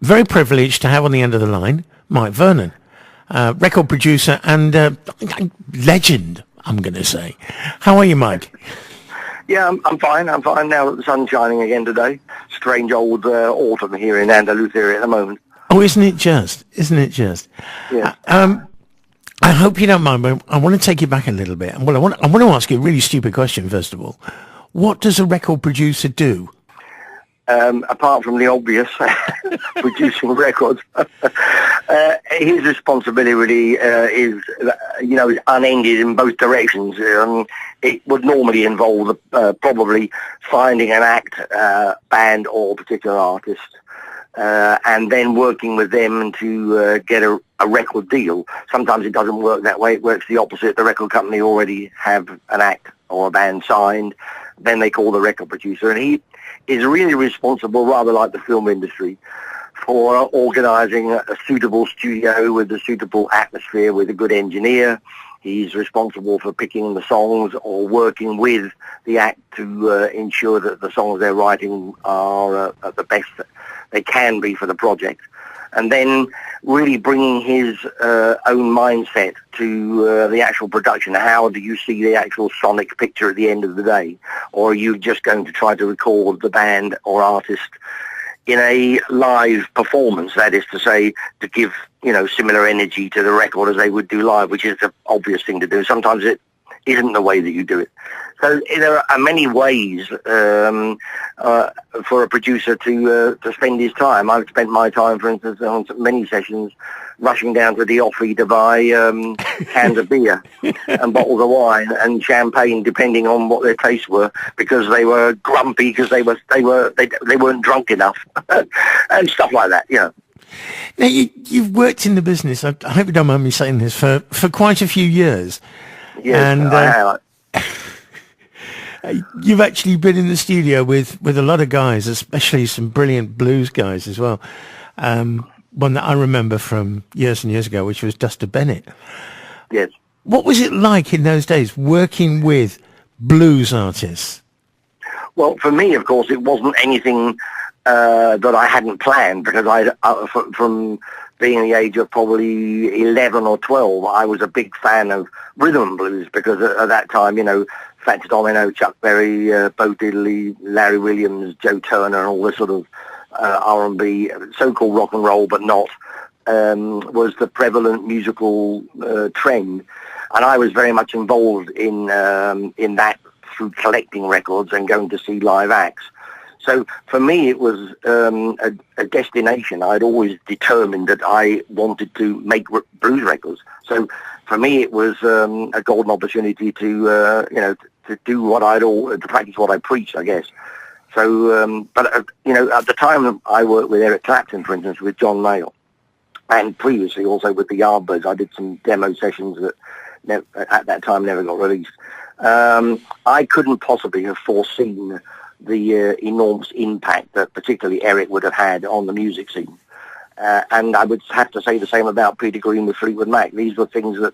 very privileged to have on the end of the line Mike Vernon, record producer and legend, I'm going to say. How are you, Mike? Yeah, I'm fine. I'm fine now that the sun's shining again today. Strange old autumn here in Andalusia area at the moment. Oh, isn't it just? Isn't it just? Yeah. I hope you don't mind, but I want to take you back a little bit. Well, I want to ask you a really stupid question, first of all. What does a record producer do? Apart from the obvious, producing records, his responsibility really is unended in both directions. It would normally involve probably finding an act, band or particular artist, and then working with them to get a record deal. Sometimes it doesn't work that way. It works the opposite. The record company already have an act or a band signed. Then they call the record producer, and he is really responsible, rather like the film industry, for organising a suitable studio with a suitable atmosphere, with a good engineer. He's responsible for picking the songs or working with the act to ensure that the songs they're writing are the best they can be for the project. And then really bringing his own mindset to the actual production. How do you see the actual sonic picture at the end of the day? Or are you just going to try to record the band or artist in a live performance, that is to say, to give, similar energy to the record as they would do live, which is the obvious thing to do. Sometimes it isn't the way that you do it. So there are many ways for a producer to spend his time. I've spent my time, for instance, on many sessions rushing down to the Offie to buy cans of beer and bottles of wine and champagne, depending on what their tastes were, because they were grumpy because they weren't drunk enough and stuff like that. Now you've worked in the business. I hope you don't mind me saying this for quite a few years. Yes, and I have. You've actually been in the studio with a lot of guys, especially some brilliant blues guys as well. One that I remember from years and years ago, which was Duster Bennett. Yes. What was it like in those days working with blues artists? Well, for me, of course, it wasn't anything that I hadn't planned, because from being the age of probably 11 or 12, I was a big fan of rhythm and blues, because at that time, Fats Domino, Chuck Berry, Bo Diddley, Larry Williams, Joe Turner, and all this sort of R&B, so-called rock and roll, but not, was the prevalent musical trend. And I was very much involved in that through collecting records and going to see live acts. So for me, it was a destination. I'd always determined that I wanted to make blues records. So for me, it was a golden opportunity to do what to practice what I preached, I guess. So, but at the time I worked with Eric Clapton, for instance, with John Mayall, and previously also with the Yardbirds. I did some demo sessions that at that time never got released. I couldn't possibly have foreseen the enormous impact that particularly Eric would have had on the music scene. And I would have to say the same about Peter Green with Fleetwood Mac. These were things that,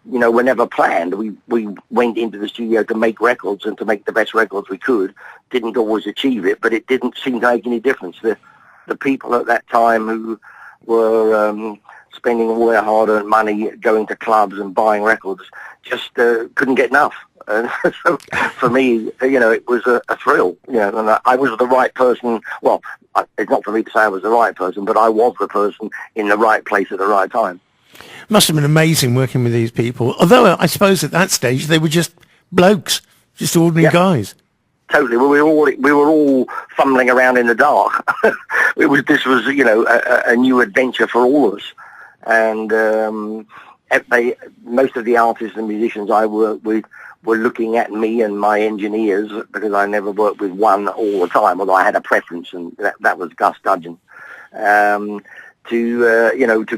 were never planned. We went into the studio to make records and to make the best records we could. Didn't always achieve it, but it didn't seem to make any difference. The people at that time who were spending all their hard-earned money going to clubs and buying records just couldn't get enough. So for me, it was a thrill, and I was the right person. Well, it's not for me to say I was the right person, but I was the person in the right place at the right time. Must have been amazing working with these people. Although I suppose at that stage they were just blokes, just ordinary guys. Totally. We were all fumbling around in the dark. This was a new adventure for all of us, and most of the artists and musicians I worked with were looking at me and my engineers, because I never worked with one all the time, although I had a preference, and that was Gus Dudgeon, to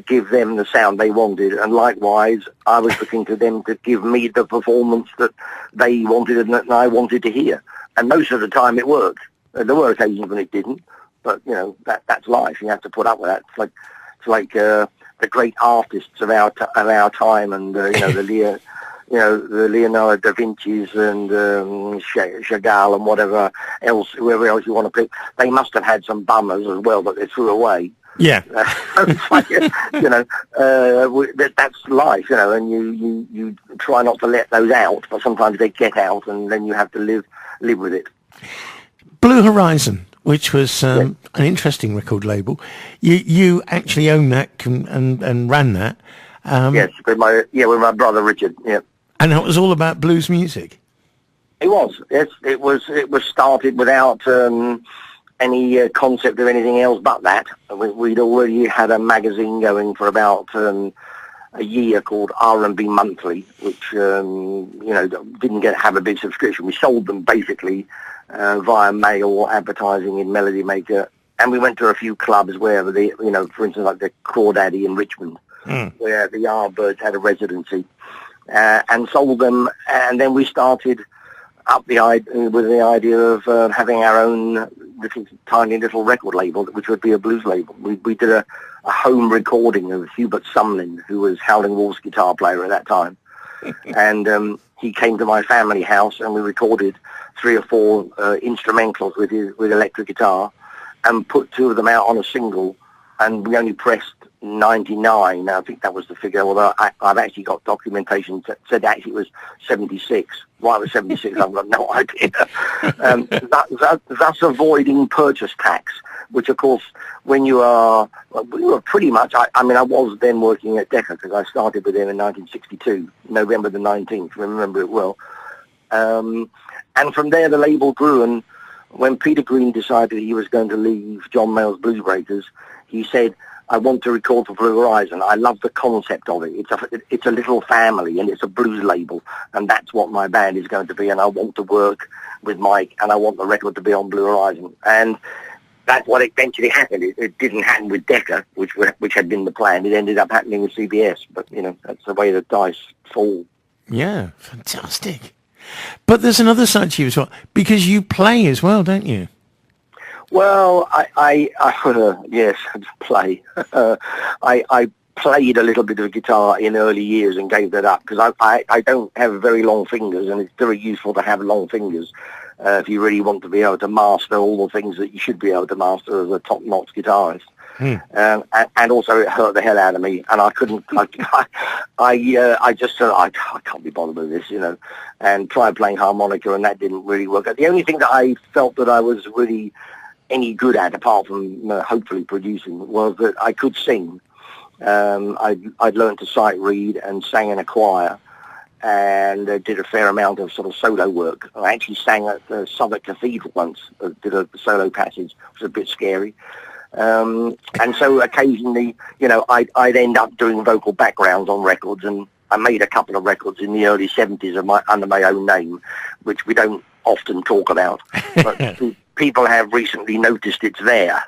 give them the sound they wanted. And likewise, I was looking to them to give me the performance that they wanted and that I wanted to hear. And most of the time it worked. There were occasions when it didn't, but, that's life. You have to put up with that. It's like the great artists of our time, and, the Leonardo da Vinci's and Chagall and whoever else you want to pick. They must have had some bummers as well that they threw away. Yeah. It's like, that's life, and you try not to let those out, but sometimes they get out, and then you have to live with it. Blue Horizon, which was Yes. an interesting record label. You actually owned that and ran that. Yes, with my brother Richard. Yeah. And that was all about blues music. It was. Yes, it was started without any concept of anything else but that. We'd already had a magazine going for about a year called R&B Monthly, which didn't have a big subscription. We sold them basically via mail advertising in Melody Maker, and we went to a few clubs where for instance, like the Crawdaddy in Richmond, where the Yardbirds had a residency, and sold them. And then we started up with the idea of having our own tiny little record label, which would be a blues label. We did a home recording of Hubert Sumlin, who was Howling Wolf's guitar player at that time. And he came to my family house, and we recorded 3 or 4 instrumentals with electric guitar, and put 2 of them out on a single, and we only pressed 99. I think that was the figure, although I've actually got documentation that said actually it was 76. Why it was 76, I've got no idea. Thus avoiding purchase tax, which of course, when we were pretty much, I was then working at Decca, because I started with them in 1962, November the 19th, I remember it well. And from there the label grew, and when Peter Green decided he was going to leave John Mayall's Blues Breakers, he said, I want to record for Blue Horizon. I love the concept of it. It's a little family, and it's a blues label, and that's what my band is going to be, and I want to work with Mike, and I want the record to be on Blue Horizon. And that's what eventually happened. It didn't happen with Decca, which had been the plan. It ended up happening with CBS, but, that's the way the dice fall. Yeah, fantastic. But there's another side to you as well, because you play as well, don't you? Well, I yes, play. I played a little bit of guitar in early years and gave that up, because I don't have very long fingers, and it's very useful to have long fingers if you really want to be able to master all the things that you should be able to master as a top-notch guitarist. And also it hurt the hell out of me, and I couldn't. I just said I can't be bothered with this, and tried playing harmonica, and that didn't really work. The only thing that I felt that I was really any good at, apart from hopefully producing, was that I could sing. I'd learned to sight read and sang in a choir, and did a fair amount of sort of solo work. I actually sang at the Southwark Cathedral once, did a solo passage. It was a bit scary. And so occasionally, I'd end up doing vocal backgrounds on records, and I made a couple of records in the early 70s under my own name, which we don't often talk about. But people have recently noticed it's there.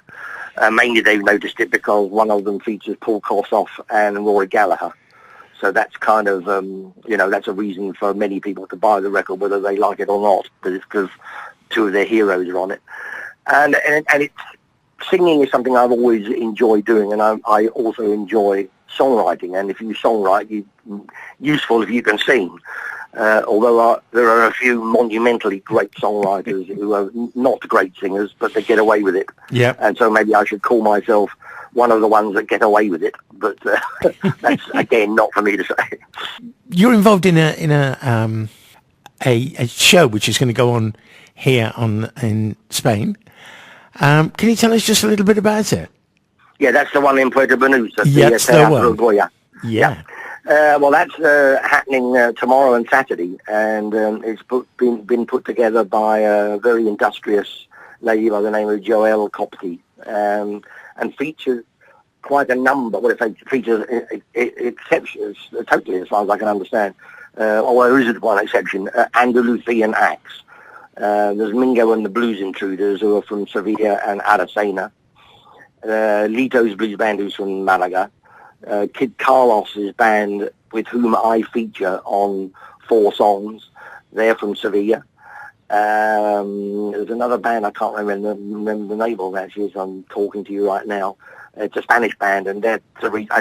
Mainly they've noticed it because one of them features Paul Kossoff and Rory Gallagher. So that's kind of, that's a reason for many people to buy the record, whether they like it or not, but it's because 2 of their heroes are on it. And it's, singing is something I've always enjoyed doing, and I also enjoy songwriting. And if you songwrite, useful if you can sing. Although there are a few monumentally great songwriters who are not great singers, but they get away with it. Yeah. And so maybe I should call myself one of the ones that get away with it. But that's again not for me to say. You're involved in a show which is going to go on here in Spain. Can you tell us just a little bit about it? Yeah, that's the one in Puerto Banús. That's the one. Goya. Yeah. Well, that's happening tomorrow and Saturday, and it's been put together by a very industrious lady by the name of Joelle Copti, and features quite a number. Well, it features exceptions, totally, as far as I can understand. Although there is one exception, Andalusian acts. There's Mingo and the Blues Intruders, who are from Sevilla and Aracena. Lito's Blues Band, who's from Malaga. Kid Carlos's band, with whom I feature on 4 songs. They're from Sevilla. There's another band, I can't remember the name of, actually, as I'm talking to you right now. It's a Spanish band, and I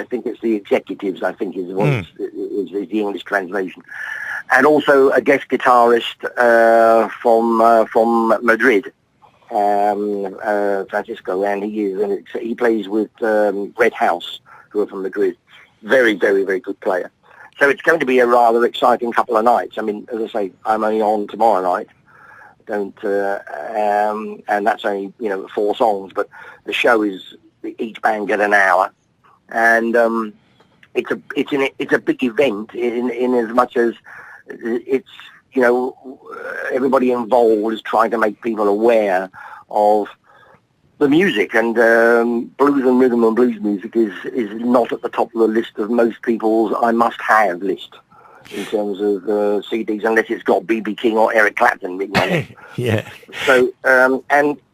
think it's the Executives, I think is the English translation. And also a guest guitarist from Madrid. Francisco, and he plays with Red House, who are from Madrid. Very, very, very good player. So it's going to be a rather exciting couple of nights. I mean, as I say, I'm only on tomorrow night. And that's only 4 songs, but the show is each band get an hour, and it's a big event in as much as it's everybody involved is trying to make people aware of the music, and blues and rhythm and blues music is not at the top of the list of most people's I must have list in terms of CDs, unless it's got B.B. King or Eric Clapton written on it. Yeah. So and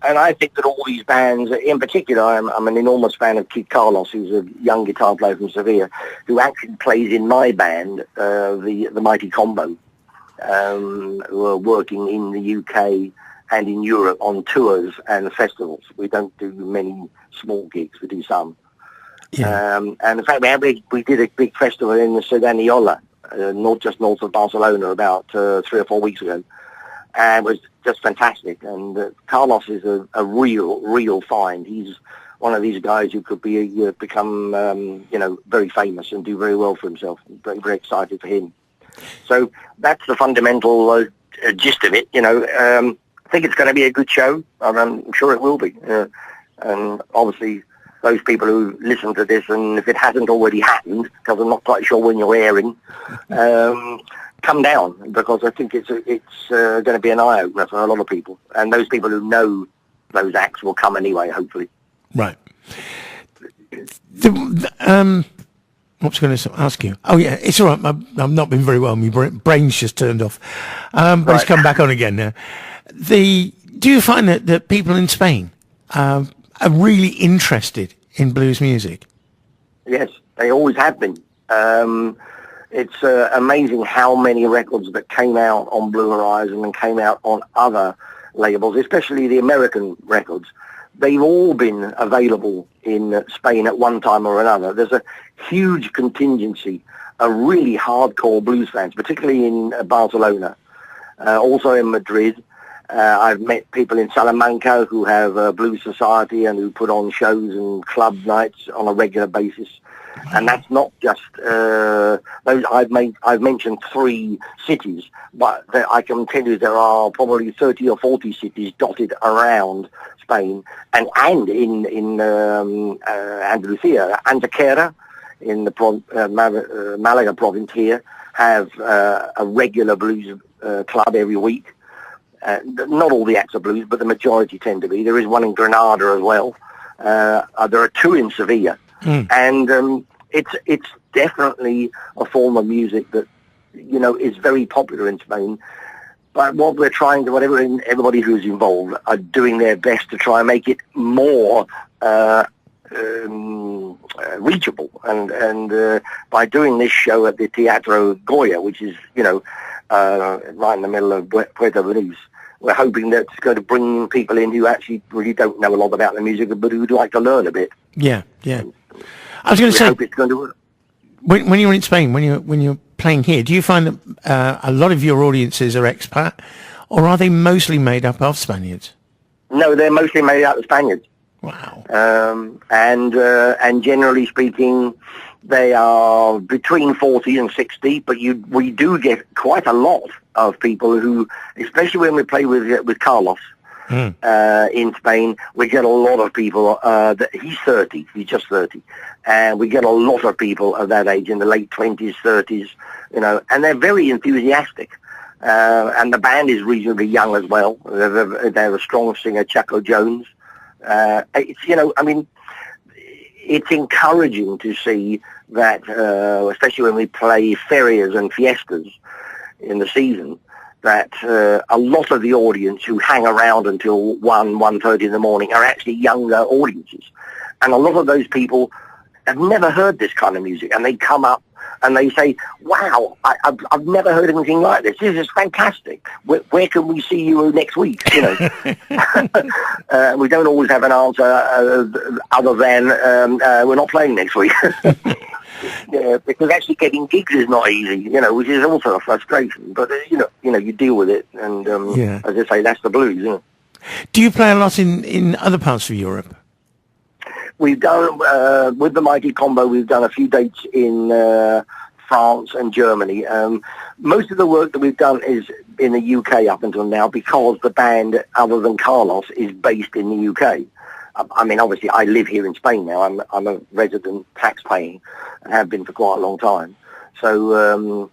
I think that all these bands, in particular, I'm an enormous fan of Kid Carlos, who's a young guitar player from Sevilla, who actually plays in my band, the Mighty Combo, who are working in the UK and in Europe on tours and festivals. We don't do many small gigs, we do some. Yeah. And in fact, we did a big festival in the Cerdanyola, just north of Barcelona, about 3 or 4 weeks ago. And it was just fantastic. And Carlos is a real find. He's one of these guys who could become very famous and do very well for himself. Very, very excited for him. So that's the fundamental gist of it. I think it's going to be a good show. I'm sure it will be. And obviously, those people who listen to this, and if it hasn't already happened, because I'm not quite sure when you're airing, come down, because I think it's going to be an eye-opener for a lot of people. And those people who know those acts will come anyway, hopefully. Right. What was I going to ask you? Oh, yeah, it's all right. I've not been very well. My brain's just turned off. But It's come back on again now. Do you find that people in Spain are really interested in blues music? Yes, they always have been. It's amazing how many records that came out on Blue Horizon and came out on other labels, especially the American records. They've all been available in Spain at one time or another. There's a huge contingency of really hardcore blues fans, particularly in Barcelona, also in Madrid. I've met people in Salamanca who have a blues society and who put on shows and club nights on a regular basis. And that's not just those. I've mentioned 3 cities, but I can tell you there are probably 30 or 40 cities dotted around Spain, and in Andalusia, Antequera, in the Malaga province here, have a regular blues club every week. Not all the acts are blues, but the majority tend to be. There is one in Granada as well. There are 2 in Sevilla. And it's definitely a form of music that is very popular in Spain. But what we're trying to, everybody who's involved are doing their best to try and make it more reachable. And by doing this show at the Teatro Goya, which is right in the middle of Puerto Banús, we're hoping that it's going to bring people in who actually really don't know a lot about the music, but who'd like to learn a bit. Yeah, yeah. I was going to say, hope it's going to work. When you're in Spain, when you're playing here, do you find that a lot of your audiences are expat, or are they mostly made up of Spaniards? No, they're mostly made up of Spaniards. Wow. And generally speaking, they are between 40 and 60, but we do get quite a lot of people who, especially when we play with Carlos in Spain, we get a lot of people, he's 30, he's just 30, and we get a lot of people of that age in the late 20s, 30s, and they're very enthusiastic. And the band is reasonably young as well. They have a strong singer, Chaco Jones. It's encouraging to see that, especially when we play ferias and fiestas in the season, that a lot of the audience who hang around until 1:30 in the morning are actually younger audiences. And a lot of those people have never heard this kind of music, and they come up and they say, wow, I've never heard anything like this. This is fantastic. Where can we see you next week? We don't always have an answer other than we're not playing next week. Yeah, because actually getting gigs is not easy, which is also a frustration. But, you deal with it. And as I say, that's the blues, Do you play a lot in other parts of Europe? We've done, with the Mighty Combo, we've done a few dates in France and Germany. Most of the work that we've done is in the UK up until now because the band, other than Carlos, is based in the UK. I mean, obviously, I live here in Spain now. I'm a resident tax-paying and have been for quite a long time. So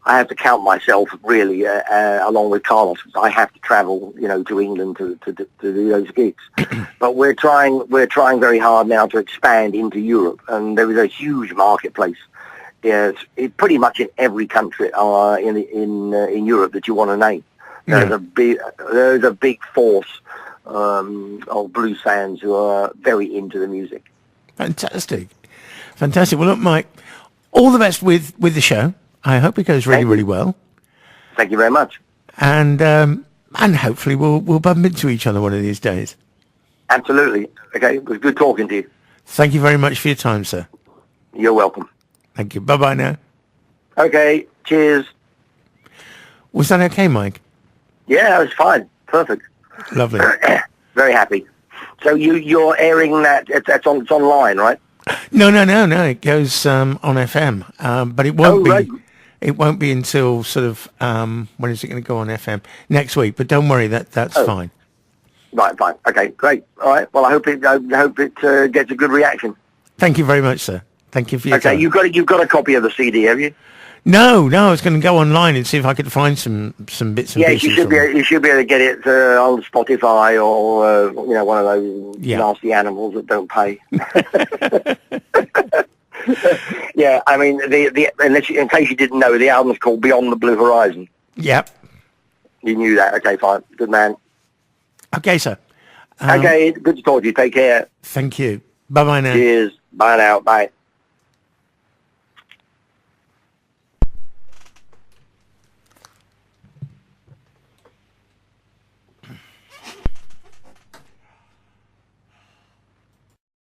I have to count myself, really, along with Carlos. I have to travel, to England to do those gigs. But we're trying very hard now to expand into Europe, and there is a huge marketplace. Yes, pretty much in every country in Europe that you want to name. There's a big force of blues fans who are very into the music. Fantastic. Well, look, Mike, all the best with the show. I hope it goes really well. Thank you very much. And hopefully we'll bump into each other one of these days. Absolutely. Okay, it was good talking to you. Thank you very much for your time, sir. You're welcome. Thank you. Bye-bye now. Okay, cheers. Was that okay, Mike? Yeah, it was fine. Perfect. Lovely. Very happy. So you're airing that, it's online, right? No. It goes on FM, but it won't be. Right. It won't be until sort of when is it going to go on FM next week? But don't worry, that's fine. Right, fine. Okay, great. All right. Well, I hope it gets a good reaction. Thank you very much, sir. Thank you for your time. Okay, you've got a copy of the CD, have you? No. I was going to go online and see if I could find some bits and pieces. Yeah, you should be able to get it on Spotify or one of those nasty animals that don't pay. Yeah, I mean, in case you didn't know, the album's called Beyond the Blue Horizon. Yep. You knew that. Okay, fine. Good man. Okay, sir. Okay, good to talk to you. Take care. Thank you. Bye-bye now. Cheers. Bye now. Bye.